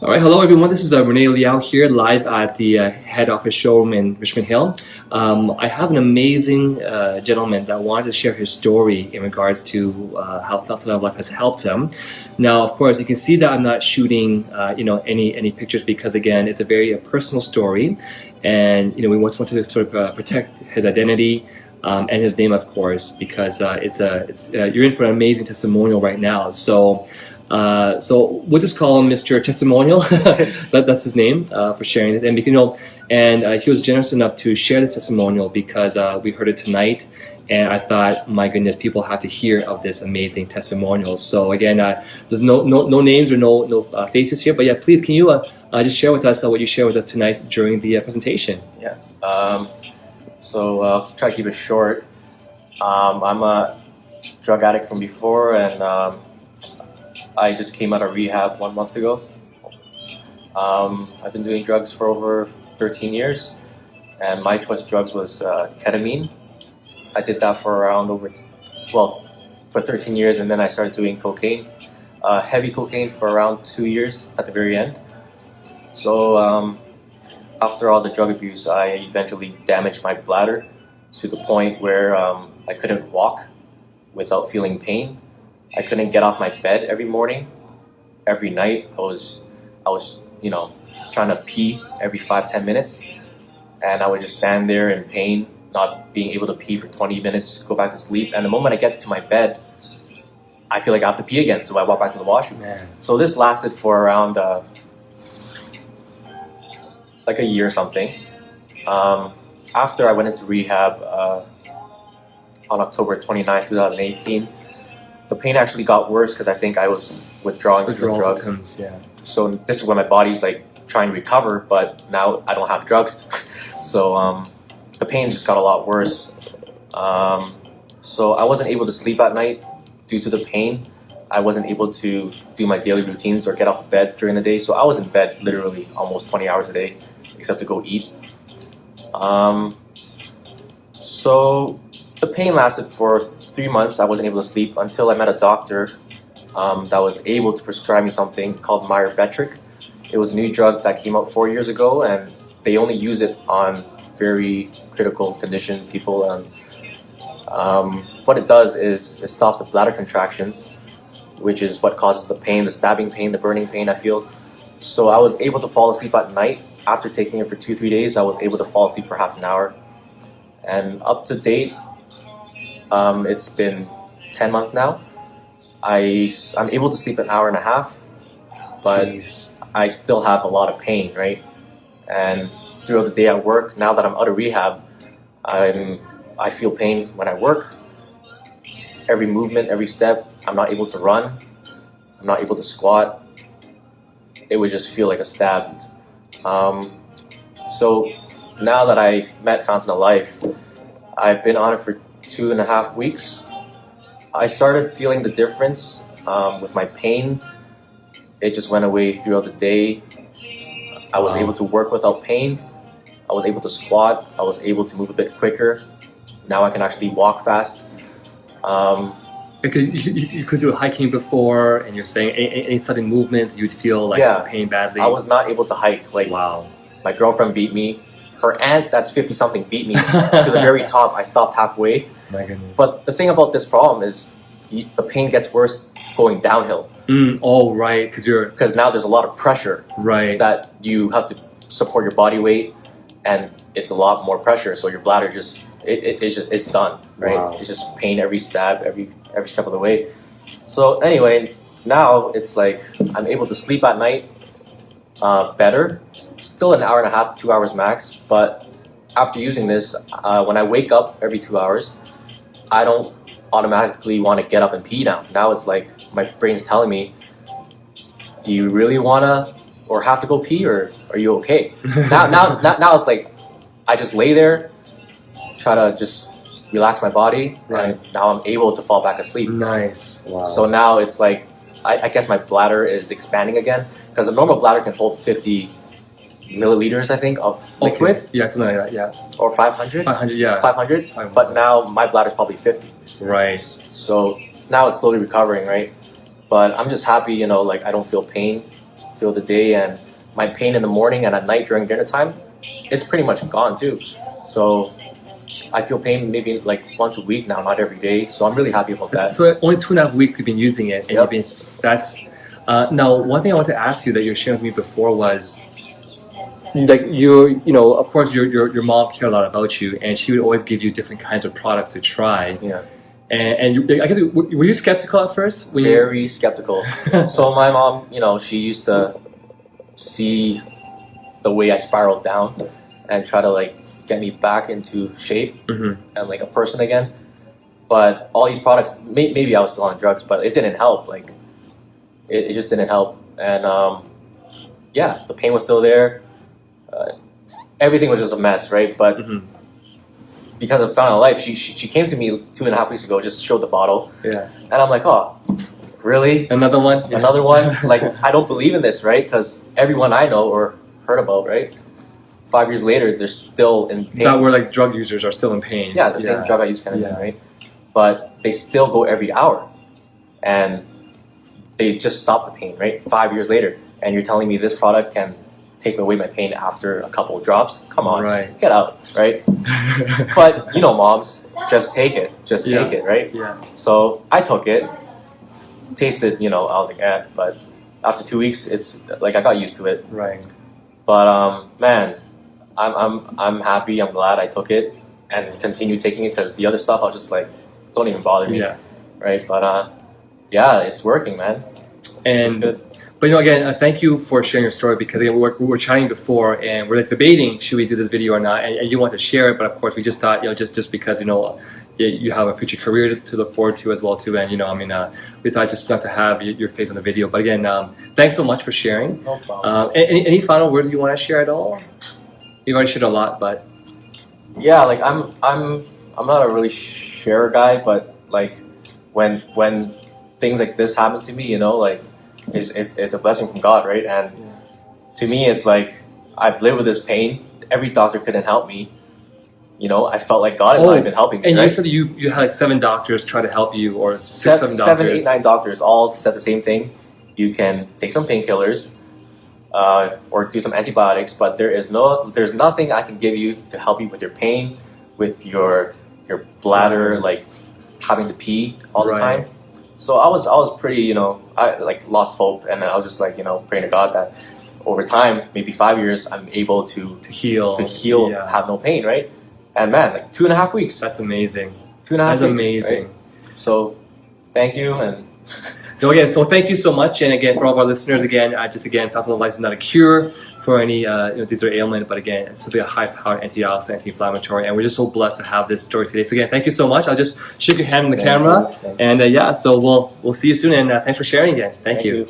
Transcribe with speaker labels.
Speaker 1: All right, hello everyone. This is Renee Liao here, live at the head office showroom in Richmond Hill. I have an amazing gentleman that wanted to share his story in regards to how Felton of Life has helped him. Now, of course, you can see that I'm not shooting, any pictures because again, it's a very personal story, and we want to sort of protect his identity. And his name, of course, because you're in for an amazing testimonial right now. So we'll just call him Mr. Testimonial. That's his name for sharing it. And he was generous enough to share this testimonial because we heard it tonight, and I thought, my goodness, people have to hear of this amazing testimonial. So again, there's no names or no faces here, but yeah, please, can you just share with us what you shared with us tonight during the presentation?
Speaker 2: Yeah. So I'll try to keep it short. I'm a drug addict from before, and I just came out of rehab 1 month ago. I've been doing drugs for over 13 years, and my choice of drugs was ketamine. I did that for for 13 years, and then I started doing cocaine, heavy cocaine for around 2 years at the very end. So after all the drug abuse, I eventually damaged my bladder to the point where I couldn't walk without feeling pain. I couldn't get off my bed every morning. Every night, I was trying to pee every 5-10 minutes, and I would just stand there in pain, not being able to pee for 20 minutes, go back to sleep. And the moment I get to my bed, I feel like I have to pee again, so I walk back to the washroom.
Speaker 1: Man.
Speaker 2: So this lasted for around like a year or something. After I went into rehab on October 29, 2018, the pain actually got worse because I think I was withdrawing from the drugs.
Speaker 1: Symptoms, yeah.
Speaker 2: So this is when my body's like trying to recover, but now I don't have drugs. So the pain just got a lot worse. So I wasn't able to sleep at night due to the pain. I wasn't able to do my daily routines or get off the bed during the day. So I was in bed literally almost 20 hours a day, except to go eat. So the pain lasted for 3 months. I wasn't able to sleep until I met a doctor that was able to prescribe me something called Myrbetriq. It was a new drug that came out 4 years ago, and they only use it on very critical condition people. And what it does is it stops the bladder contractions, which is what causes the pain, the stabbing pain, the burning pain I feel. So I was able to fall asleep at night. After taking it for 2-3 days, I was able to fall asleep for half an hour. And up to date, it's been 10 months now. I'm able to sleep an hour and a half, but
Speaker 1: Jeez.
Speaker 2: I still have a lot of pain, right? And throughout the day at work, now that I'm out of rehab, I feel pain when I work. Every movement, every step, I'm not able to run. I'm not able to squat. It would just feel like a stab. So now that I met Fountain of Life, I've been on it for 2.5 weeks. I started feeling the difference with my pain. It just went away throughout the day. I was able to work without pain. I was able to squat. I was able to move a bit quicker. Now I can actually walk fast.
Speaker 1: You could do hiking before, and you're saying any sudden movements, you'd feel like pain badly.
Speaker 2: I was not able to hike. Like,
Speaker 1: wow.
Speaker 2: My girlfriend beat me. Her aunt, that's 50-something, beat me to the very top. I stopped halfway.
Speaker 1: My goodness.
Speaker 2: But the thing about this problem is the pain gets worse going downhill.
Speaker 1: Oh, right,
Speaker 2: because now there's a lot of pressure.
Speaker 1: Right.
Speaker 2: That you have to support your body weight, and it's a lot more pressure. So your bladder it's done. Right.
Speaker 1: Wow.
Speaker 2: It's just pain every stab, every step of the way. So anyway, now it's like I'm able to sleep at night better. Still an hour and a half, 2 hours max. But after using this, when I wake up every 2 hours, I don't automatically want to get up and pee now. Now it's like my brain's telling me, do you really want to or have to go pee, or are you okay? now it's like I just lay there, try to just relax my body,
Speaker 1: right.
Speaker 2: And now I'm able to fall back asleep.
Speaker 1: Nice. Wow.
Speaker 2: So now it's like I guess my bladder is expanding again, because a normal bladder can hold 50 milliliters, I think, of liquid.
Speaker 1: Okay. Yeah, something like that, yeah.
Speaker 2: Or 500?
Speaker 1: 500, yeah.
Speaker 2: 500? But now my bladder's probably 50.
Speaker 1: Right.
Speaker 2: So now it's slowly recovering, right? But I'm just happy, like I don't feel pain. throughout the day, and my pain in the morning and at night during dinner time, it's pretty much gone too. So I feel pain maybe like once a week now, not every day. So I'm really happy about that.
Speaker 1: So only 2.5 weeks you've been using it, and
Speaker 2: Yep.
Speaker 1: that's now one thing I want to ask you that you were sharing with me before was like you know, of course your mom cared a lot about you, and she would always give you different kinds of products to try.
Speaker 2: Yeah.
Speaker 1: And I guess were you skeptical at first? When
Speaker 2: Very skeptical. So my mom, you know, she used to see the way I spiraled down and try to like get me back into shape
Speaker 1: Mm-hmm.
Speaker 2: and like a person again. But all these products, maybe I was still on drugs, but it didn't help. Like it just didn't help. And yeah, the pain was still there. Everything was just a mess, right? But
Speaker 1: Mm-hmm.
Speaker 2: because of Found in Life, she came to me 2.5 weeks ago, just showed the bottle,
Speaker 1: Yeah.
Speaker 2: and I'm like, oh, really?
Speaker 1: Another one. Yeah.
Speaker 2: Another one? Like, I don't believe in this, right? Because everyone I know or heard about, right? 5 years later, they're still in pain.
Speaker 1: That where like drug users are still in pain.
Speaker 2: Yeah, the same drug I use kind of
Speaker 1: Yeah.
Speaker 2: thing, right? But they still go every hour, and they just stop the pain, right? 5 years later, and you're telling me this product can take away my pain after a couple of drops? Come on,
Speaker 1: Right.
Speaker 2: get out, right? But you know, moms, just take it, right?
Speaker 1: Yeah.
Speaker 2: So I took it, tasted, you know, I was like, eh. But after 2 weeks, it's like I got used to it.
Speaker 1: Right.
Speaker 2: But man, I'm happy. I'm glad I took it and continued taking it, because the other stuff I was just like, don't even bother me,
Speaker 1: Yeah.
Speaker 2: right? But yeah, it's working, man. It's
Speaker 1: And
Speaker 2: good.
Speaker 1: but you know, again, thank you for sharing your story, because again, we were chatting before, and we're like debating should we do this video or not, and you want to share it, but of course we just thought, you know, just because you know you have a future career to look forward to as well too, and you know, I mean, we thought just not to have your face on the video. But again, thanks so much for sharing.
Speaker 2: No problem.
Speaker 1: Any final words you want to share at all? You've already shared a lot, but
Speaker 2: Yeah, like I'm not a really share guy, but like when things like this happen to me, you know, like it's a blessing from God, right? And to me, it's like I've lived with this pain. Every doctor couldn't help me. You know, I felt like God is not even helping me.
Speaker 1: And
Speaker 2: right?
Speaker 1: you said you had like 7 doctors try to help you, or seven doctors.
Speaker 2: 7, 8, 9 doctors all said the same thing. You can take some painkillers or do some antibiotics, but there's nothing I can give you to help you with your pain, with your bladder, like having to pee all the
Speaker 1: Right.
Speaker 2: time. So I was pretty, you know, I like lost hope, and I was just like, you know, praying to God that over time, maybe 5 years, I'm able to
Speaker 1: heal, Yeah.
Speaker 2: have no pain, right? And man, like 2.5 weeks.
Speaker 1: That's amazing.
Speaker 2: 2.5
Speaker 1: That's
Speaker 2: weeks.
Speaker 1: amazing.
Speaker 2: Right? So thank you, and
Speaker 1: So again, well, thank you so much, and again, for all of our listeners, again, Thousand of Life is not a cure for any you know, disease or ailment, but again, it's simply a high-powered antioxidant, anti-inflammatory, and we're just so blessed to have this story today. So again, thank you so much. I'll just shake your hand on the camera,
Speaker 2: Thank you.
Speaker 1: and yeah, so we'll see you soon, and thanks for sharing again. Thank you.